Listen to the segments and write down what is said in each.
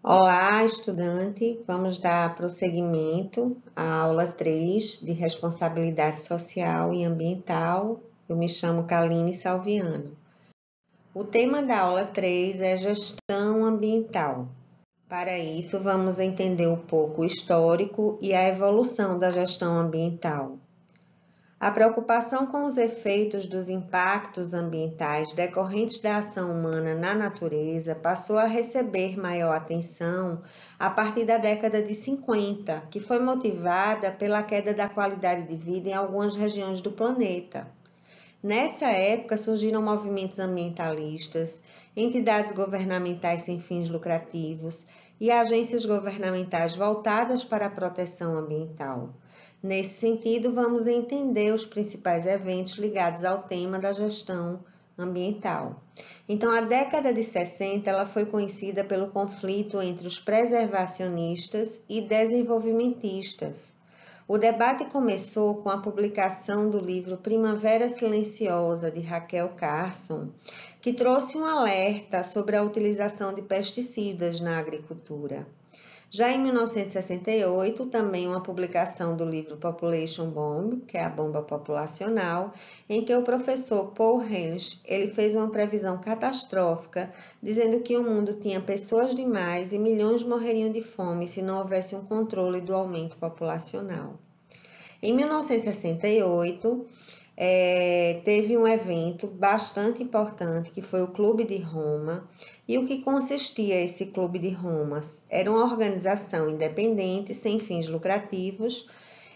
Olá, estudante. Vamos dar prosseguimento à aula 3 de Responsabilidade Social e Ambiental. Eu me chamo Kaline Salviano. O tema da aula 3 é Gestão Ambiental. Para isso, vamos entender um pouco o histórico e a evolução da gestão ambiental. A preocupação com os efeitos dos impactos ambientais decorrentes da ação humana na natureza passou a receber maior atenção a partir da década de 50, que foi motivada pela queda da qualidade de vida em algumas regiões do planeta. Nessa época surgiram movimentos ambientalistas, entidades governamentais sem fins lucrativos e agências governamentais voltadas para a proteção ambiental. Nesse sentido, vamos entender os principais eventos ligados ao tema da gestão ambiental. Então, a década de 60 ela foi conhecida pelo conflito entre os preservacionistas e desenvolvimentistas. O debate começou com a publicação do livro Primavera Silenciosa, de Rachel Carson, que trouxe um alerta sobre a utilização de pesticidas na agricultura. Já em 1968, também uma publicação do livro Population Bomb, que é a bomba populacional, em que o professor Paul Hensch ele fez uma previsão catastrófica, dizendo que o mundo tinha pessoas demais e milhões morreriam de fome se não houvesse um controle do aumento populacional. Em 1968, teve um evento bastante importante, que foi o Clube de Roma. E o que consistia esse Clube de Roma? Era uma organização independente, sem fins lucrativos,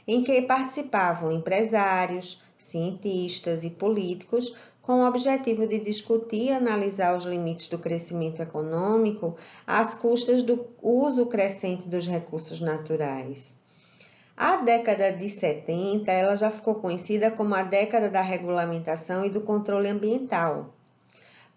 em que participavam empresários, cientistas e políticos, com o objetivo de discutir e analisar os limites do crescimento econômico às custas do uso crescente dos recursos naturais. A década de 70 ela já ficou conhecida como a década da regulamentação e do controle ambiental,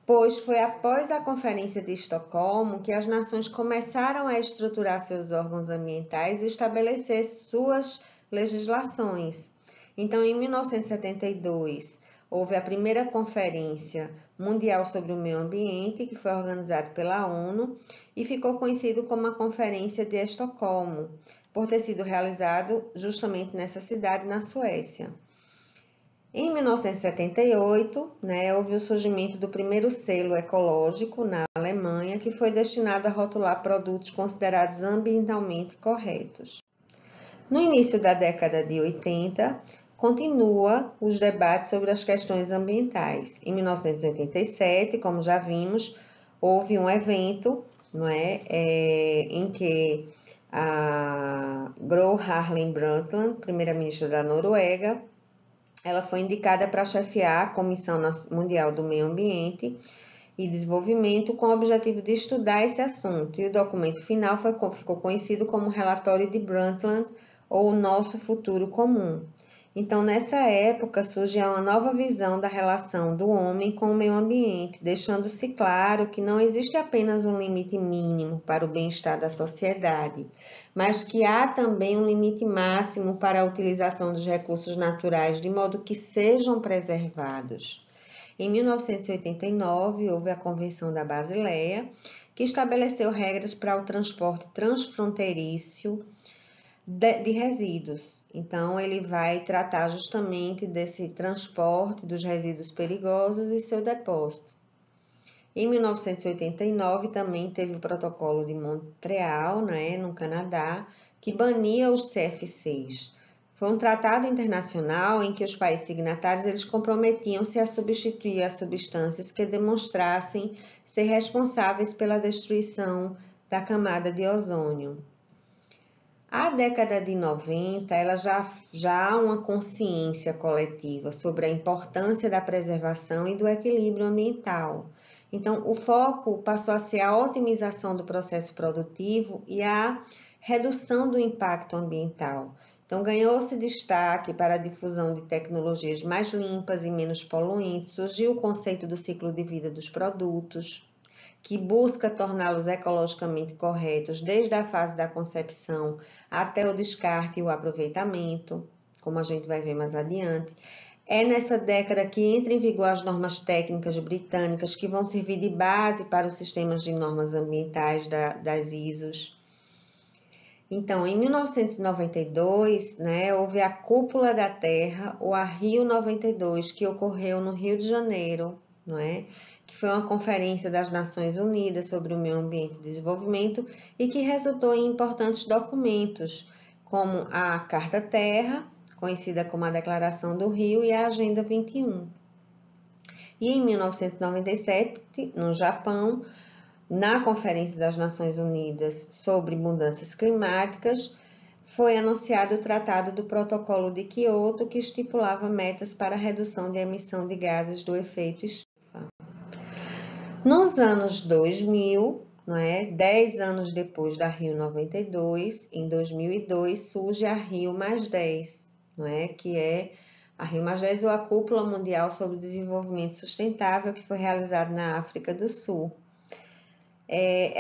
pois foi após a Conferência de Estocolmo que as nações começaram a estruturar seus órgãos ambientais e estabelecer suas legislações. Então, em 1972, houve a primeira Conferência Mundial sobre o Meio Ambiente, que foi organizada pela ONU e ficou conhecido como a Conferência de Estocolmo, por ter sido realizado justamente nessa cidade, na Suécia. Em 1978, houve o surgimento do primeiro selo ecológico na Alemanha, que foi destinado a rotular produtos considerados ambientalmente corretos. No início da década de 80, continua os debates sobre as questões ambientais. Em 1987, como já vimos, houve um evento em que a Gro Harlem Brundtland, primeira-ministra da Noruega, ela foi indicada para chefiar a Comissão Mundial do Meio Ambiente e Desenvolvimento com o objetivo de estudar esse assunto. E o documento final ficou conhecido como Relatório de Brundtland, ou o Nosso Futuro Comum. Então, nessa época, surgiu uma nova visão da relação do homem com o meio ambiente, deixando-se claro que não existe apenas um limite mínimo para o bem-estar da sociedade, mas que há também um limite máximo para a utilização dos recursos naturais, de modo que sejam preservados. Em 1989, houve a Convenção da Basileia, que estabeleceu regras para o transporte transfronteiriço de resíduos. Então, ele vai tratar justamente desse transporte dos resíduos perigosos e seu depósito. Em 1989, também teve o Protocolo de Montreal, no Canadá, que bania os CFCs. Foi um tratado internacional em que os países signatários eles comprometiam-se a substituir as substâncias que demonstrassem ser responsáveis pela destruição da camada de ozônio. A década de 90, ela já há uma consciência coletiva sobre a importância da preservação e do equilíbrio ambiental. Então, o foco passou a ser a otimização do processo produtivo e a redução do impacto ambiental. Então, ganhou-se destaque para a difusão de tecnologias mais limpas e menos poluentes, surgiu o conceito do ciclo de vida dos produtos, que busca torná-los ecologicamente corretos desde a fase da concepção até o descarte e o aproveitamento, como a gente vai ver mais adiante. É nessa década que entram em vigor as normas técnicas britânicas, que vão servir de base para os sistemas de normas ambientais das ISOs. Então, em 1992, né, houve a Cúpula da Terra, ou a Rio 92, que ocorreu no Rio de Janeiro, não é? Que foi uma conferência das Nações Unidas sobre o meio ambiente e desenvolvimento e que resultou em importantes documentos, como a Carta Terra, conhecida como a Declaração do Rio, e a Agenda 21. E em 1997, no Japão, na Conferência das Nações Unidas sobre Mudanças Climáticas, foi anunciado o Tratado do Protocolo de Quioto, que estipulava metas para a redução de emissão de gases do efeito estufa. Nos anos 2000, 10 anos depois da Rio 92, em 2002, surge a Rio +10, que é a Rio +10 ou a Cúpula Mundial sobre Desenvolvimento Sustentável, que foi realizada na África do Sul.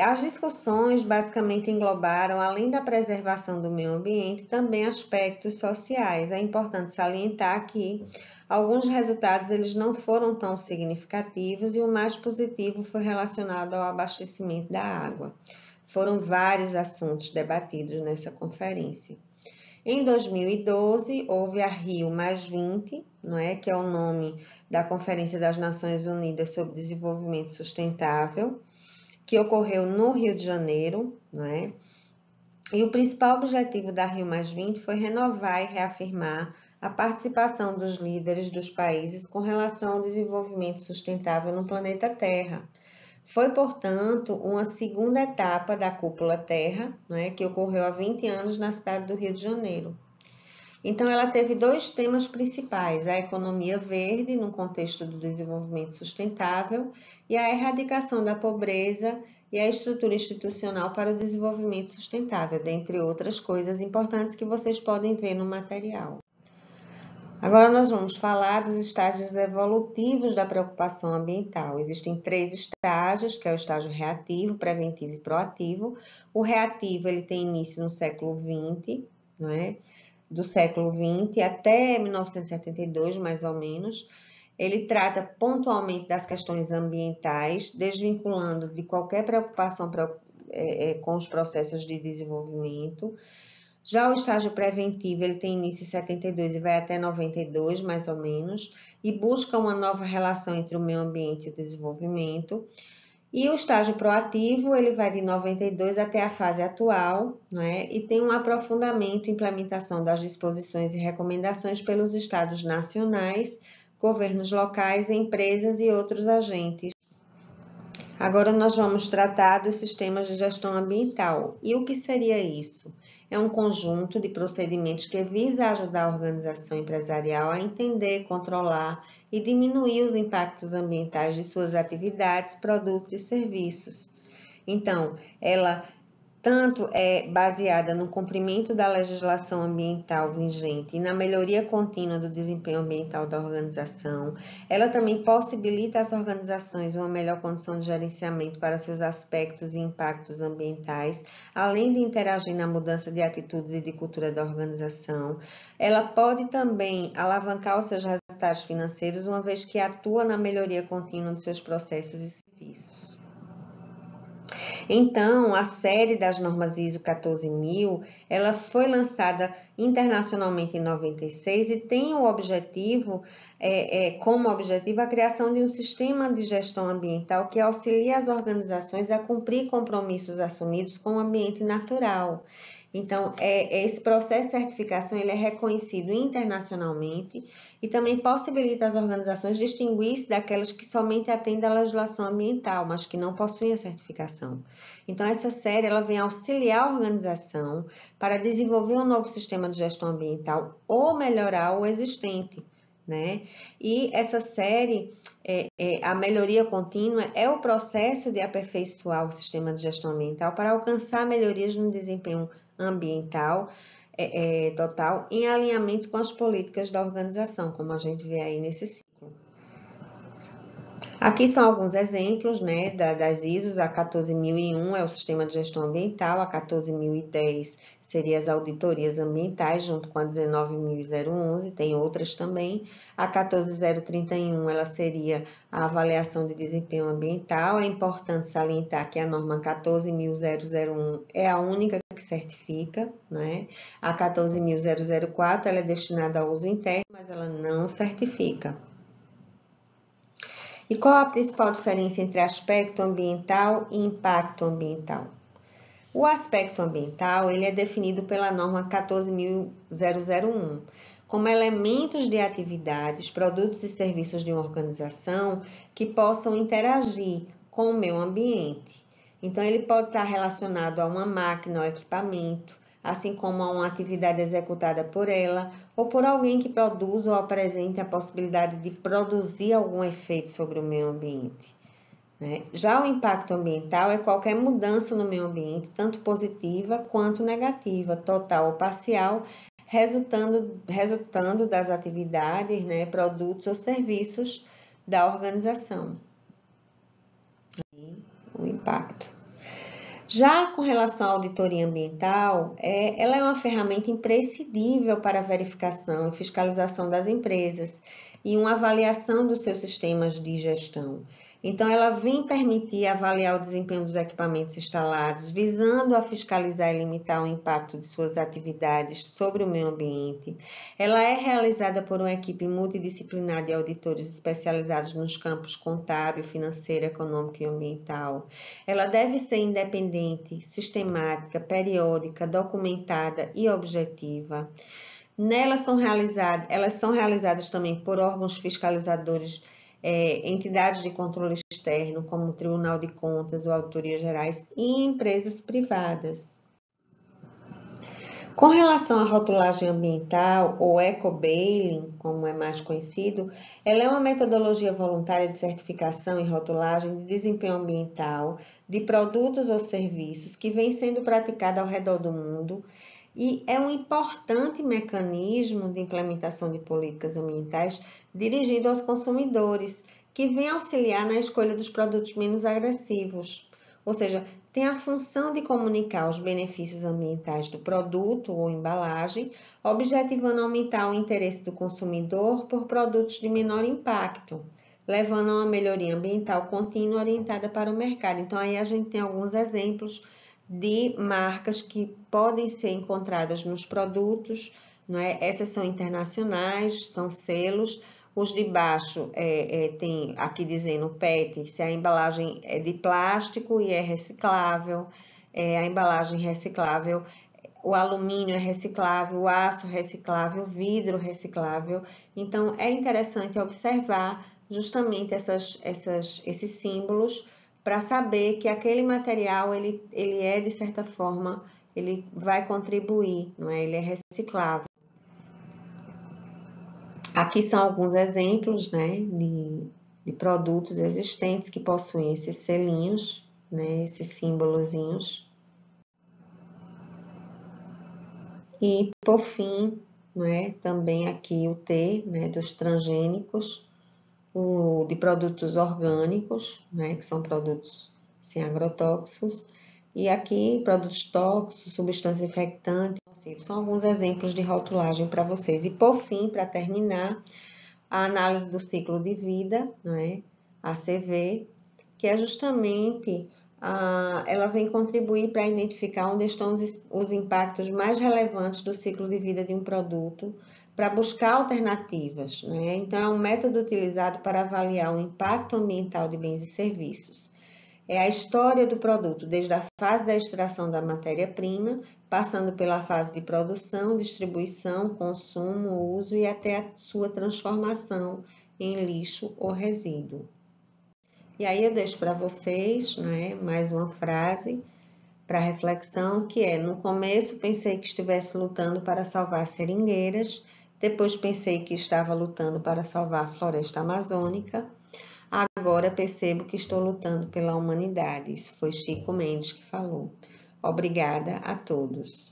As discussões basicamente englobaram, além da preservação do meio ambiente, também aspectos sociais. É importante salientar que alguns resultados eles não foram tão significativos e o mais positivo foi relacionado ao abastecimento da água. Foram vários assuntos debatidos nessa conferência. Em 2012, houve a Rio +20, que é o nome da Conferência das Nações Unidas sobre Desenvolvimento Sustentável, que ocorreu no Rio de Janeiro, E o principal objetivo da Rio +20 foi renovar e reafirmar a participação dos líderes dos países com relação ao desenvolvimento sustentável no planeta Terra. Foi, portanto, uma segunda etapa da Cúpula Terra, que ocorreu há 20 anos na cidade do Rio de Janeiro. Então, ela teve dois temas principais, a economia verde, no contexto do desenvolvimento sustentável, e a erradicação da pobreza e a estrutura institucional para o desenvolvimento sustentável, dentre outras coisas importantes que vocês podem ver no material. Agora, nós vamos falar dos estágios evolutivos da preocupação ambiental. Existem 3 estágios, que é o estágio reativo, preventivo e proativo. O reativo, ele tem início no século XX, do século XX até 1972, mais ou menos. Ele trata pontualmente das questões ambientais, desvinculando de qualquer preocupação com os processos de desenvolvimento. Já o estágio preventivo, ele tem início em 72 e vai até 92, mais ou menos, e busca uma nova relação entre o meio ambiente e o desenvolvimento. E o estágio proativo, ele vai de 92 até a fase atual, e tem um aprofundamento e implementação das disposições e recomendações pelos estados nacionais, governos locais, empresas e outros agentes. Agora nós vamos tratar dos sistemas de gestão ambiental. E o que seria isso? É um conjunto de procedimentos que visa ajudar a organização empresarial a entender, controlar e diminuir os impactos ambientais de suas atividades, produtos e serviços. Então, ela tanto é baseada no cumprimento da legislação ambiental vigente e na melhoria contínua do desempenho ambiental da organização. Ela também possibilita às organizações uma melhor condição de gerenciamento para seus aspectos e impactos ambientais, além de interagir na mudança de atitudes e de cultura da organização. Ela pode também alavancar os seus resultados financeiros, uma vez que atua na melhoria contínua dos seus processos e serviços. Então, a série das normas ISO 14000, ela foi lançada internacionalmente em 96 e tem o objetivo, como objetivo, a criação de um sistema de gestão ambiental que auxilia as organizações a cumprir compromissos assumidos com o ambiente natural. Então, esse processo de certificação ele é reconhecido internacionalmente e também possibilita às organizações distinguir-se daquelas que somente atendem à legislação ambiental, mas que não possuem a certificação. Então, essa série ela vem auxiliar a organização para desenvolver um novo sistema de gestão ambiental ou melhorar o existente. E essa série, a melhoria contínua, é o processo de aperfeiçoar o sistema de gestão ambiental para alcançar melhorias no desempenho ambiental total em alinhamento com as políticas da organização, como a gente vê aí nesse ciclo. Aqui são alguns exemplos, né, das ISOs. A 14001 é o Sistema de Gestão Ambiental, a 14010 seria as auditorias ambientais, junto com a 19011, tem outras também. A 14031, ela seria a avaliação de desempenho ambiental. É importante salientar que a norma 14001 é a única que certifica, né? A 14004, ela é destinada ao uso interno, mas ela não certifica. E qual a principal diferença entre aspecto ambiental e impacto ambiental? O aspecto ambiental ele é definido pela norma 14001 como elementos de atividades, produtos e serviços de uma organização que possam interagir com o meio ambiente. Então, ele pode estar relacionado a uma máquina ou equipamento, assim como a uma atividade executada por ela, ou por alguém que produz ou apresente a possibilidade de produzir algum efeito sobre o meio ambiente. Já o impacto ambiental é qualquer mudança no meio ambiente, tanto positiva quanto negativa, total ou parcial, resultando das atividades, produtos ou serviços da organização. O impacto. Já com relação à auditoria ambiental, ela é uma ferramenta imprescindível para a verificação e fiscalização das empresas e uma avaliação dos seus sistemas de gestão. Então, ela vem permitir avaliar o desempenho dos equipamentos instalados, visando a fiscalizar e limitar o impacto de suas atividades sobre o meio ambiente. Ela é realizada por uma equipe multidisciplinar de auditores especializados nos campos contábil, financeiro, econômico e ambiental. Ela deve ser independente, sistemática, periódica, documentada e objetiva. Elas são realizadas também por órgãos fiscalizadores, entidades de controle externo, como o Tribunal de Contas ou Auditorias Gerais, e empresas privadas. Com relação à rotulagem ambiental, ou eco-bailing, como é mais conhecido, ela é uma metodologia voluntária de certificação e rotulagem de desempenho ambiental de produtos ou serviços que vem sendo praticada ao redor do mundo e é um importante mecanismo de implementação de políticas ambientais dirigido aos consumidores, que vem auxiliar na escolha dos produtos menos agressivos. Ou seja, tem a função de comunicar os benefícios ambientais do produto ou embalagem, objetivando aumentar o interesse do consumidor por produtos de menor impacto, levando a uma melhoria ambiental contínua orientada para o mercado. Então, aí a gente tem alguns exemplos de marcas que podem ser encontradas nos produtos, não é? Essas são internacionais, são selos. Os de baixo tem aqui dizendo PET, se a embalagem é de plástico e é reciclável, a embalagem reciclável, o alumínio é reciclável, o aço reciclável, o vidro reciclável. Então, é interessante observar justamente esses símbolos para saber que aquele material, ele é, de certa forma, ele vai contribuir, não é? Ele é reciclável. Aqui são alguns exemplos, né, de produtos existentes que possuem esses selinhos, né, esses símbolozinhos. E, por fim, né, também aqui o T, né, dos transgênicos, o de produtos orgânicos, né, que são produtos sem agrotóxicos, e aqui produtos tóxicos, substâncias infectantes, são alguns exemplos de rotulagem para vocês. E por fim, para terminar, a análise do ciclo de vida, né, ACV, que é justamente, ela vem contribuir para identificar onde estão os impactos mais relevantes do ciclo de vida de um produto, para buscar alternativas, né? Então, é um método utilizado para avaliar o impacto ambiental de bens e serviços. É a história do produto, desde a fase da extração da matéria-prima, passando pela fase de produção, distribuição, consumo, uso e até a sua transformação em lixo ou resíduo. E aí eu deixo para vocês, né, mais uma frase para reflexão, que é: no começo pensei que estivesse lutando para salvar seringueiras, depois pensei que estava lutando para salvar a floresta amazônica, agora percebo que estou lutando pela humanidade. Isso foi Chico Mendes que falou. Obrigada a todos.